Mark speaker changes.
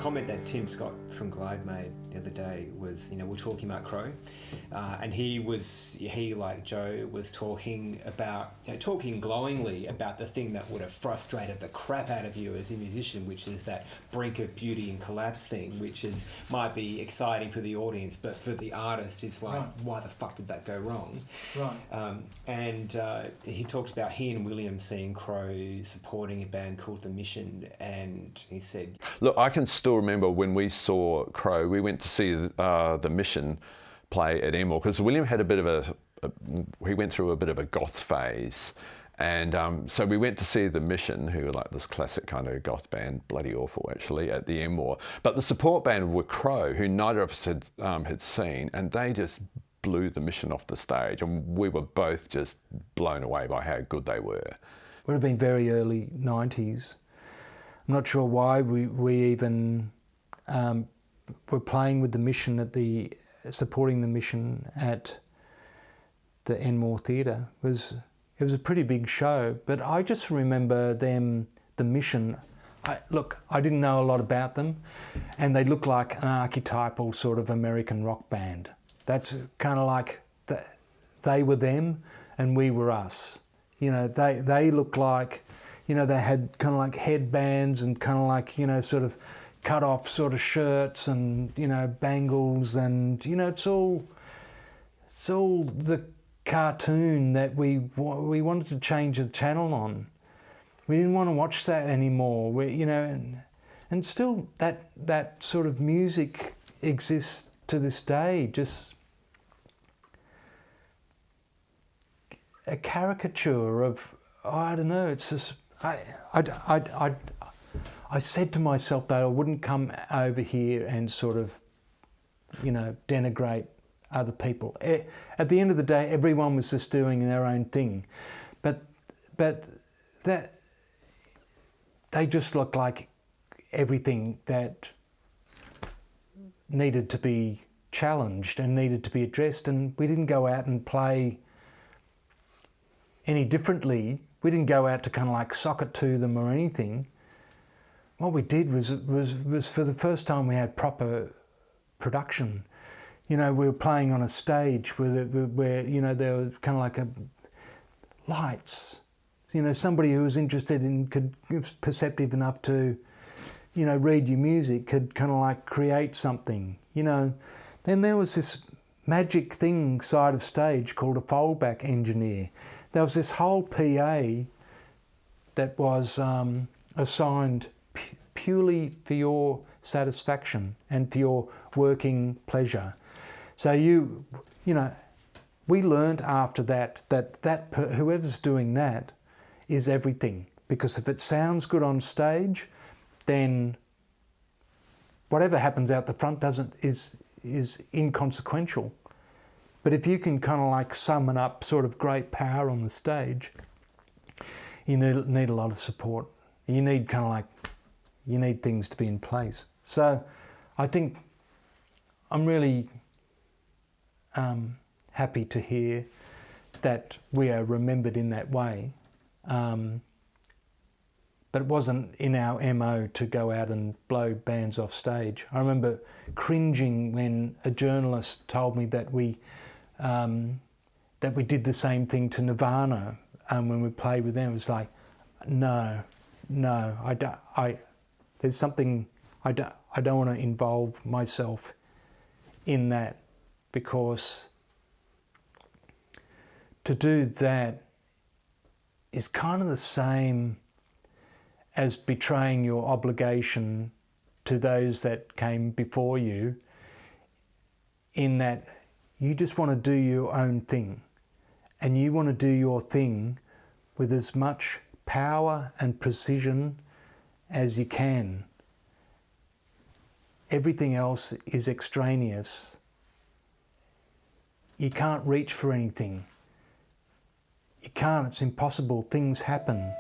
Speaker 1: comment that Tim Scott from Glide made the other day was, we're talking about Crow, and he like Joe was talking about, talking glowingly about the thing that would have frustrated the crap out of you as a musician, which is that brink of beauty and collapse thing, which might be exciting for the audience, but for the artist, it's like, why the fuck did that go wrong?
Speaker 2: Right.
Speaker 1: And he talked about he and William seeing Crow supporting a band called The Mission, and he said,
Speaker 3: look, I can still remember when we saw Crow, we went to see The Mission play at Enmore, because William had a bit of he went through a bit of a goth phase, and so we went to see The Mission, who were like this classic kind of goth band, bloody awful actually, at the Enmore. But the support band were Crow, who neither of us had seen, and they just blew The Mission off the stage, and we were both just blown away by how good they were. It
Speaker 2: would have been very early 90s. I'm not sure why we even were playing with The Mission supporting The Mission at the Enmore Theatre. It was a pretty big show, but I just remember them, The Mission. I didn't know a lot about them, and they looked like an archetypal sort of American rock band. That's kind of like they were them and we were us. They looked like, they had kind of like headbands and kind of like, sort of cut off sort of shirts and, bangles and, it's all the cartoon that we wanted to change the channel on. We didn't want to watch that anymore. And still that sort of music exists to this day, just a caricature of, I don't know, it's just, I said to myself that I wouldn't come over here and sort of, denigrate other people. At the end of the day, everyone was just doing their own thing. But that, they just looked like everything that needed to be challenged and needed to be addressed, and we didn't go out and play any differently. We didn't go out to kind of like sock it to them or anything. What we did was for the first time we had proper production. We were playing on a stage where there was kind of like lights. Somebody who was interested in, was perceptive enough to, read your music, could kind of like create something, Then there was this magic thing side of stage called a Foldback engineer. There was this whole PA that was assigned purely for your satisfaction and for your working pleasure. So we learned after that whoever's doing that is everything, because if it sounds good on stage, then whatever happens out the front is inconsequential. But if you can kind of like summon up sort of great power on the stage, you need a lot of support. You need things to be in place. So I think I'm really happy to hear that we are remembered in that way. But it wasn't in our MO to go out and blow bands off stage. I remember cringing when a journalist told me that we did the same thing to Nirvana when we played with them. It was like, no, there's something, I don't want to involve myself in that, because to do that is kind of the same as betraying your obligation to those that came before you, in that you just want to do your own thing, and you want to do your thing with as much power and precision as you can. Everything else is extraneous. You can't reach for anything. You can't, it's impossible. Things happen.